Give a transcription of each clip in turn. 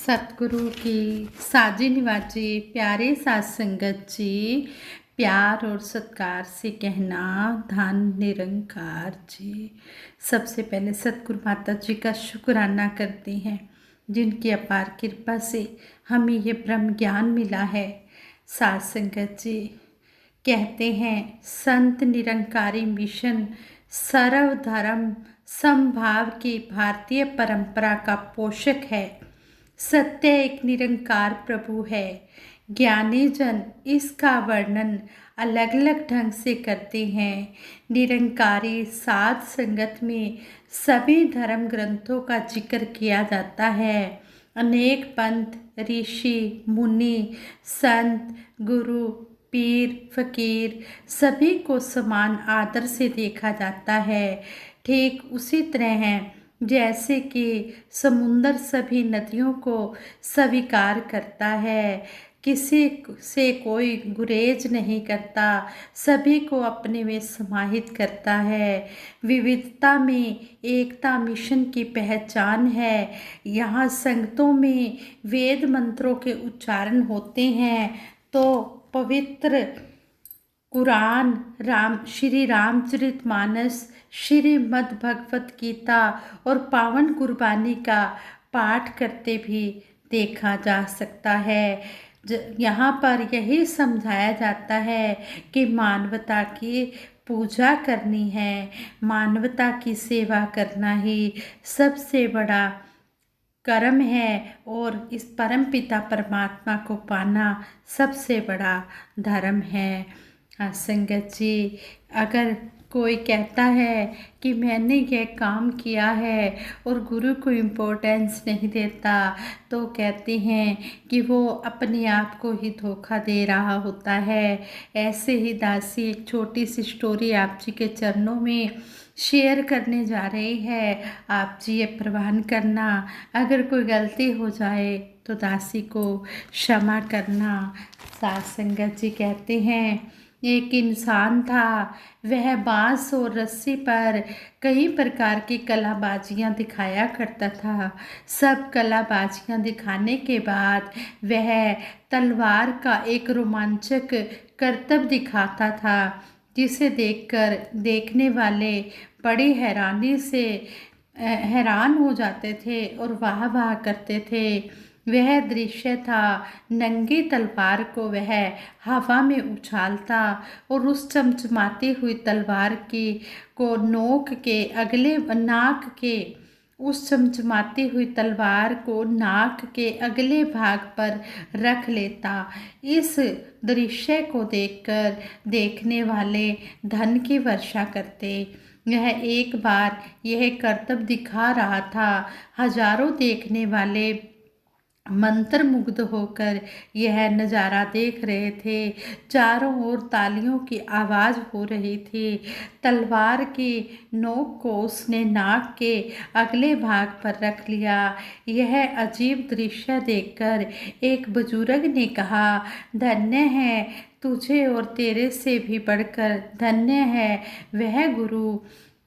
सतगुरु की साजी निवाजी प्यारे साथ संगत जी, प्यार और सत्कार से कहना धन निरंकार जी। सबसे पहले सतगुरु माता जी का शुक्राना करते हैं, जिनकी अपार कृपा से हमें ये ब्रह्म ज्ञान मिला है। साथ संगत जी कहते हैं, संत निरंकारी मिशन सर्वधर्म समभाव की भारतीय परंपरा का पोषक है। सत्य एक निरंकार प्रभु है। ज्ञानी जन इसका वर्णन अलग अलग ढंग से करते हैं। निरंकारी साध संगत में सभी धर्म ग्रंथों का जिक्र किया जाता है। अनेक पंथ, ऋषि, मुनि, संत, गुरु, पीर, फकीर सभी को समान आदर से देखा जाता है। ठीक उसी तरह है जैसे कि समुंदर सभी नदियों को स्वीकार करता है, किसी से कोई गुरेज नहीं करता, सभी को अपने में समाहित करता है। विविधता में एकता मिशन की पहचान है। यहाँ संगतों में वेद मंत्रों के उच्चारण होते हैं तो पवित्र कुरान, श्री रामचरितमानस, श्रीमद् भगवत गीता और पावन कुर्बानी का पाठ करते भी देखा जा सकता है। यहाँ पर यही समझाया जाता है कि मानवता की पूजा करनी है, मानवता की सेवा करना ही सबसे बड़ा कर्म है और इस परम पिता परमात्मा को पाना सबसे बड़ा धर्म है। संगत जी, अगर कोई कहता है कि मैंने यह काम किया है और गुरु को इम्पोर्टेंस नहीं देता, तो कहते हैं कि वो अपने आप को ही धोखा दे रहा होता है। ऐसे ही दासी एक छोटी सी स्टोरी आप जी के चरणों में शेयर करने जा रही है। आप जी ये प्रवान करना, अगर कोई गलती हो जाए तो दासी को क्षमा करना। साथ संगत जी कहते हैं, एक इंसान था, वह बांस और रस्सी पर कई प्रकार की कलाबाजियां दिखाया करता था। सब कलाबाजियां दिखाने के बाद वह तलवार का एक रोमांचक करतब दिखाता था, जिसे देखकर देखने वाले बड़ी हैरानी से हैरान हो जाते थे और वाह वाह करते थे। वह दृश्य था, नंगी तलवार को वह हवा में उछालता और उस चमचमाती हुई तलवार की को उस चमचमाती हुई तलवार को नाक के अगले भाग पर रख लेता। इस दृश्य को देखकर देखने वाले धन की वर्षा करते। यह एक बार यह करतब दिखा रहा था। हजारों देखने वाले मंत्रमुग्ध होकर यह नज़ारा देख रहे थे। चारों ओर तालियों की आवाज़ हो रही थी। तलवार की नोक को उसने नाक के अगले भाग पर रख लिया। यह अजीब दृश्य देखकर एक बुजुर्ग ने कहा, धन्य है तुझे और तेरे से भी बढ़कर धन्य है वह गुरु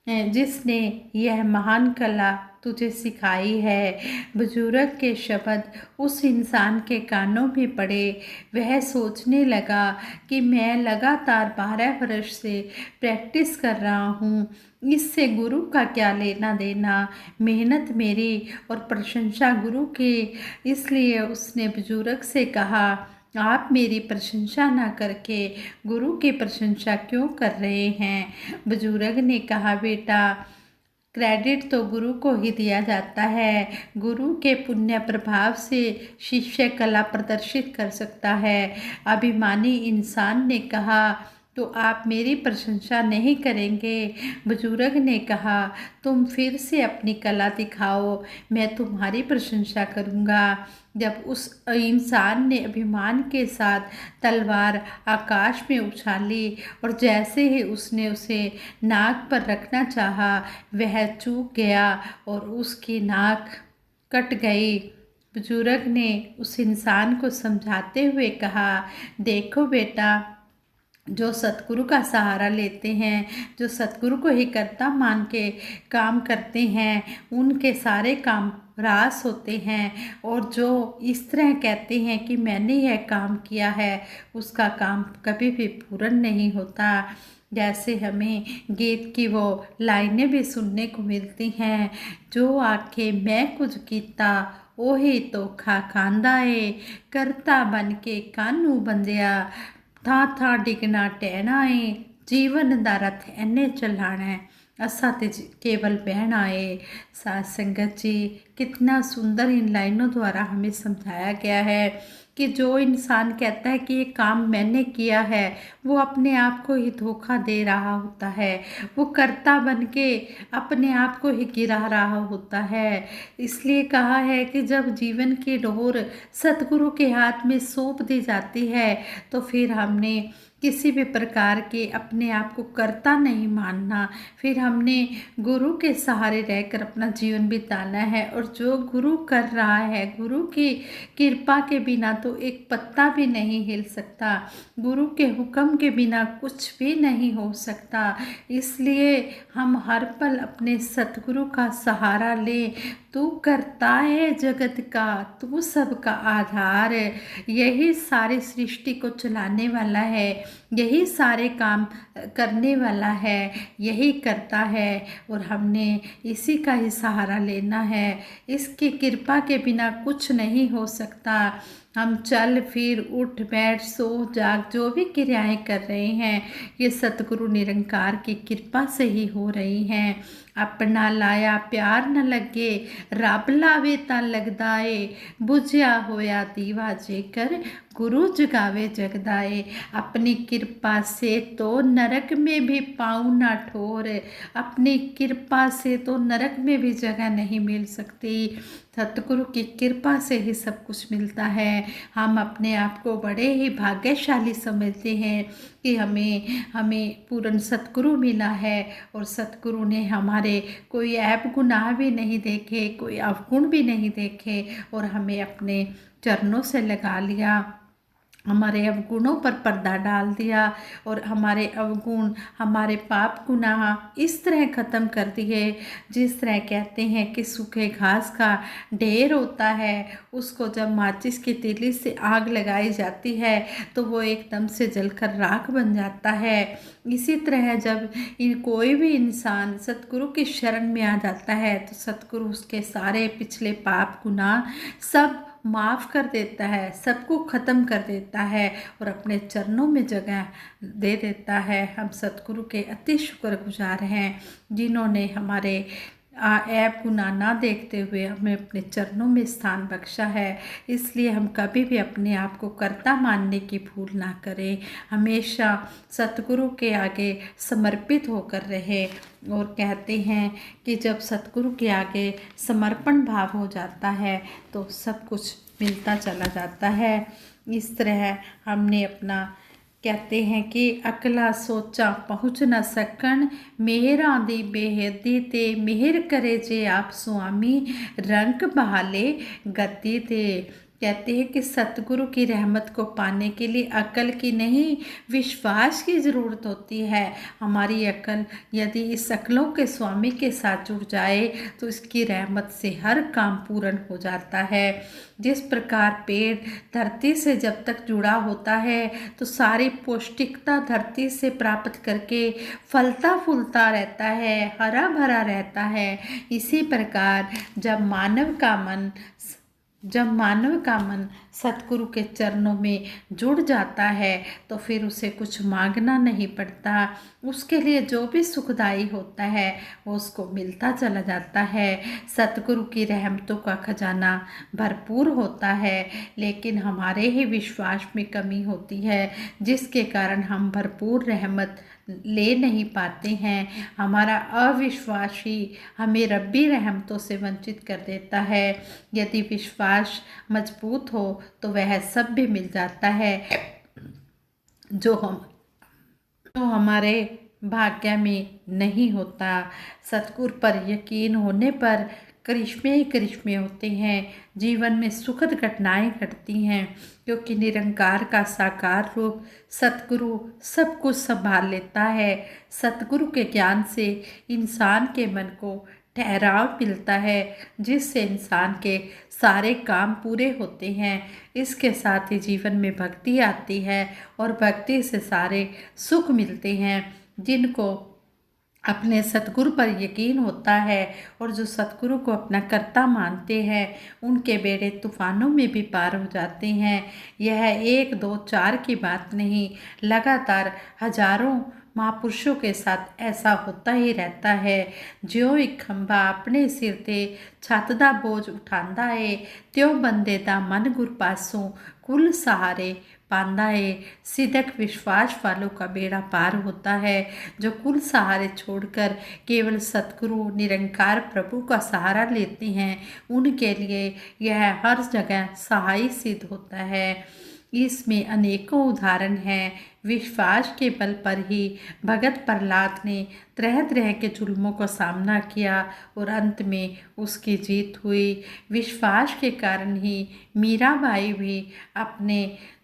जिसने यह महान कला तुझे सिखाई है। बुजुर्ग के शब्द उस इंसान के कानों में पड़े। वह सोचने लगा कि मैं लगातार 12 वर्ष से प्रैक्टिस कर रहा हूँ, इससे गुरु का क्या लेना देना। मेहनत मेरी और प्रशंसा गुरु की। इसलिए उसने बुजुर्ग से कहा, आप मेरी प्रशंसा ना करके गुरु की प्रशंसा क्यों कर रहे हैं। बुजुर्ग ने कहा, बेटा क्रेडिट तो गुरु को ही दिया जाता है। गुरु के पुण्य प्रभाव से शिष्य कला प्रदर्शित कर सकता है। अभिमानी इंसान ने कहा, तो आप मेरी प्रशंसा नहीं करेंगे। बुजुर्ग ने कहा, तुम फिर से अपनी कला दिखाओ, मैं तुम्हारी प्रशंसा करूँगा। जब उस इंसान ने अभिमान के साथ तलवार आकाश में उछाली और जैसे ही उसने उसे नाक पर रखना चाहा, वह चूक गया और उसकी नाक कट गई। बुजुर्ग ने उस इंसान को समझाते हुए कहा, देखो बेटा, जो सतगुरु का सहारा लेते हैं, जो सतगुरु को ही कर्ता मान के काम करते हैं, उनके सारे काम रास होते हैं, और जो इस तरह कहते हैं कि मैंने यह काम किया है, उसका काम कभी भी पूर्ण नहीं होता। जैसे हमें गीत की वो लाइनें भी सुनने को मिलती हैं, जो आखे मैं कुछ कीता ओही धोखा खांदा ਏ, करता बन के कानू बंदिया ਥਾਂ ਥਾਂ ਡਿੱਗਣਾ ਟਹਿਣਾ ਏ, ਜੀਵਨ ਦਾ ਰਥ ਐਨੇ ਚਲਾਣਾ है, असा ते केवल बहना है। साथ संगत जी, कितना सुंदर इन लाइनों द्वारा हमें समझाया गया है कि जो इंसान कहता है कि ये काम मैंने किया है, वो अपने आप को ही धोखा दे रहा होता है, वो कर्ता बन के अपने आप को ही गिरा रहा होता है। इसलिए कहा है कि जब जीवन की डोर सतगुरु के हाथ में सौंप दी जाती है, तो फिर हमने किसी भी प्रकार के अपने आप को कर्ता नहीं मानना, फिर हमने गुरु के सहारे रहकर अपना जीवन बिताना है। और जो गुरु कर रहा है, गुरु की कृपा के बिना तो एक पत्ता भी नहीं हिल सकता, गुरु के हुक्म के बिना कुछ भी नहीं हो सकता। इसलिए हम हर पल अपने सतगुरु का सहारा लें। तू करता है जगत का, तू सबका आधार, यही सारी सृष्टि को चलाने वाला है, यही सारे काम करने वाला है, यही करता है, और हमने इसी का ही सहारा लेना है। इसकी कृपा के बिना कुछ नहीं हो सकता। हम चल फिर उठ बैठ सो जाग जो भी क्रियाएं कर रहे हैं, ये सतगुरु निरंकार की कृपा से ही हो रही हैं। अपना लाया प्यार न लगे, रब लावे ता लगदा ਏ, बुझिया होया दीवा जेकर गुरु जगावे जगदाए। अपनी कृपा से तो नरक में भी पाँव ना ठोर, अपनी कृपा से तो नरक में भी जगह नहीं मिल सकती। सतगुरु की कृपा से ही सब कुछ मिलता है। हम अपने आप को बड़े ही भाग्यशाली समझते हैं कि हमें पूर्ण सतगुरु मिला है, और सतगुरु ने हमारे कोई ऐब गुनाह भी नहीं देखे, कोई अवगुण भी नहीं देखे, और हमें अपने चरणों से लगा लिया, हमारे अवगुणों पर पर्दा डाल दिया, और हमारे अवगुण, हमारे पाप गुनाह इस तरह ख़त्म कर दिए। जिस तरह कहते हैं कि सूखे घास का ढेर होता है, उसको जब माचिस की तीली से आग लगाई जाती है तो वो एकदम से जलकर राख बन जाता है। इसी तरह जब कोई भी इंसान सतगुरु की शरण में आ जाता है, तो सतगुरु उसके सारे पिछले पाप गुनाह सब माफ़ कर देता है, सबको ख़त्म कर देता है, और अपने चरणों में जगह दे देता है। हम सतगुरु के अति शुक्रगुजार हैं, जिन्होंने हमारे ऐब गुनाह ना देखते हुए हमें अपने चरणों में स्थान बख्शा है। इसलिए हम कभी भी अपने आप को कर्ता मानने की भूल ना करें, हमेशा सतगुरु के आगे समर्पित होकर रहे। और कहते हैं कि जब सतगुरु के आगे समर्पण भाव हो जाता है तो सब कुछ मिलता चला जाता है। इस तरह हमने अपना कहते हैं कि अकला सोचा पहुँच न सकन, मेहरां दी बेहदी ते मेहर करे जे आप स्वामी, रंग बहाले गति ते। कहते हैं कि सतगुरु की रहमत को पाने के लिए अकल की नहीं, विश्वास की ज़रूरत होती है। हमारी अकल यदि इस अकलों के स्वामी के साथ जुड़ जाए तो इसकी रहमत से हर काम पूर्ण हो जाता है। जिस प्रकार पेड़ धरती से जब तक जुड़ा होता है तो सारी पौष्टिकता धरती से प्राप्त करके फलता फूलता रहता है, हरा भरा रहता है। इसी प्रकार जब मानव का मन सतगुरु के चरणों में जुड़ जाता है तो फिर उसे कुछ मांगना नहीं पड़ता, उसके लिए जो भी सुखदाई होता है वो उसको मिलता चला जाता है। सतगुरु की रहमतों का खजाना भरपूर होता है, लेकिन हमारे ही विश्वास में कमी होती है, जिसके कारण हम भरपूर रहमत ले नहीं पाते हैं। हमारा अविश्वास ही हमें रब्बी रहमतों से वंचित कर देता है। यदि विश्वास मजबूत हो तो वह सब भी मिल जाता है जो हमारे भाग्य में नहीं होता। सतगुरु पर यकीन होने पर करिश्मे ही करिश्मे होते हैं, जीवन में सुखद घटनाएं घटती हैं, क्योंकि निरंकार का साकार रूप सतगुरु सब कुछ संभाल लेता है। सतगुरु के ज्ञान से इंसान के मन को ठहराव मिलता है, जिससे इंसान के सारे काम पूरे होते हैं। इसके साथ ही जीवन में भक्ति आती है और भक्ति से सारे सुख मिलते हैं। जिनको अपने सतगुरु पर यकीन होता है और जो सतगुरु को अपना कर्ता मानते हैं, उनके बेड़े तूफानों में भी पार हो जाते हैं। यह 1 2 4 की बात नहीं, लगातार हजारों महापुरुषों के साथ ऐसा होता ही रहता है। ज्यों एक खंभा अपने सिर ते छत दा बोझ उठांदा है, त्यों बंदे दा मन गुर पासों कुल सहारे पांदा है। सिदक विश्वास वालों का बेड़ा पार होता है, जो कुल सहारे छोड़कर केवल सतगुरु निरंकार प्रभु का सहारा लेते हैं। उनके लिए यह हर जगह सहाय सिद्ध होता है। इसमें अनेकों उदाहरण हैं। विश्वास के बल पर ही भगत प्रहलाद ने तरह तरह के जुल्मों का सामना किया और अंत में उसकी जीत हुई। विश्वास के कारण ही मीराबाई भी अपने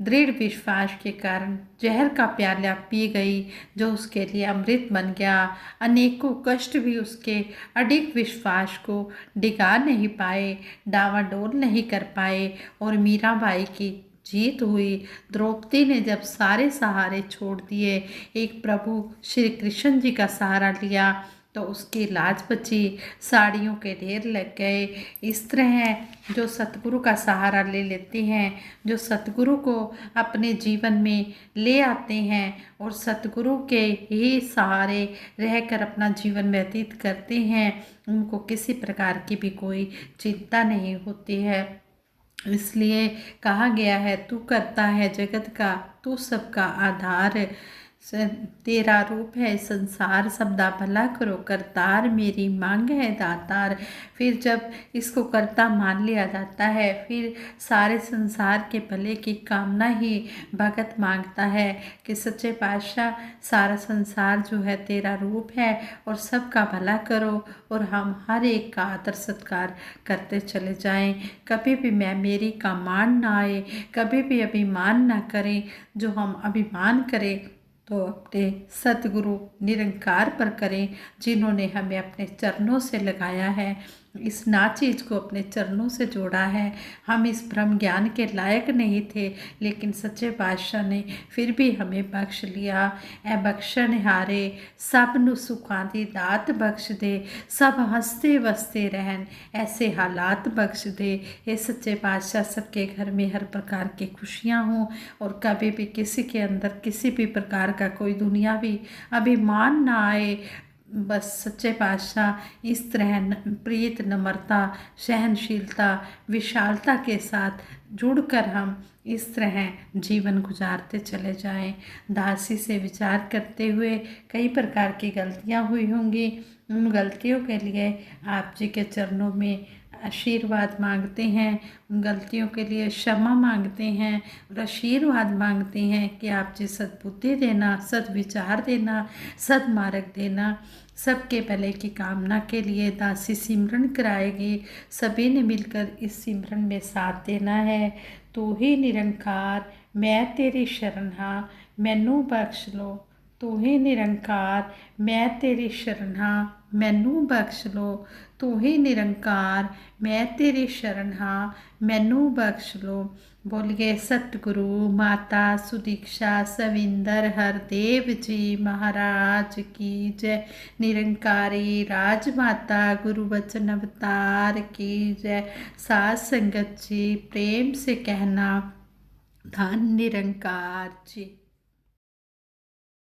दृढ़ विश्वास के कारण जहर का प्याला पी गई, जो उसके लिए अमृत बन गया। अनेकों कष्ट भी उसके अडिग विश्वास को डिगा नहीं पाए, डावाडोल नहीं कर पाए और मीराबाई की जीत हुई। द्रौपदी ने जब सारे सहारे छोड़ दिए, एक प्रभु श्री कृष्ण जी का सहारा लिया, तो उसकी लाज बची, साड़ियों के ढेर लग गए। इस तरह जो सतगुरु का सहारा ले लेते हैं, जो सतगुरु को अपने जीवन में ले आते हैं और सतगुरु के ही सहारे रहकर अपना जीवन व्यतीत करते हैं, उनको किसी प्रकार की भी कोई चिंता नहीं होती है। इसलिए कहा गया है, तू करता है जगत का, तू सबका आधार, तेरा रूप है संसार, सबदा भला करो करतार, मेरी मांग है दातार। फिर जब इसको कर्ता मान लिया जाता है, फिर सारे संसार के भले की कामना ही भगत मांगता है कि सच्चे पातशाह सारा संसार जो है तेरा रूप है और सबका भला करो और हम हर एक का आदर सत्कार करते चले जाएं। कभी भी मैं मेरी का मान ना आए, कभी भी अभिमान ना करें। जो हम अभिमान करें तो अपने सतगुरु निरंकार पर करें, जिन्होंने हमें अपने चरणों से लगाया है, इस नाचीज को अपने चरणों से जोड़ा है। हम इस ब्रह्म ज्ञान के लायक नहीं थे, लेकिन सच्चे पातशाह ने फिर भी हमें बख्श लिया। ए बख्शण हारे सब नु सुखां दी दात बख्श दे, सब हंसते वसते रहन ऐसे हालात बख्श दे। ये सच्चे पातशाह सबके घर में हर प्रकार की खुशियाँ हों और कभी भी किसी के अंदर किसी भी प्रकार का कोई दुनियावी अभिमान ना आए। बस सच्चे पातशाह इस तरह प्रीत, नम्रता, सहनशीलता, विशालता के साथ जुड़कर हम इस तरह जीवन गुजारते चले जाएं। दासी से विचार करते हुए कई प्रकार की गलतियां हुई होंगी, उन गलतियों के लिए आप जी के चरणों में आशीर्वाद मांगते हैं, उन गलतियों के लिए क्षमा मांगते हैं और आशीर्वाद मांगते हैं कि आप जी सद्बुद्धि देना, सद्विचार देना, सद्मार्ग देना। सबके भले की कामना के लिए दासी सिमरन कराएगी। सभी ने मिलकर इस सिमरन में साथ देना है। तू ही निरंकार मैं तेरी शरण हाँ, मैनू बख्श लो। तू ही निरंकार मैं तेरी शरण हाँ, मैनू बख्श लो। तू ही निरंकार मैं तेरी शरण हाँ, मैनू बख्श लो। बोलिए सतगुरु माता सुदीक्षा सविंदर हरदेव जी महाराज की जय। निरंकारी राजमाता गुरु वचन अवतार की जय। साध संगत जी प्रेम से कहना धन निरंकार जी।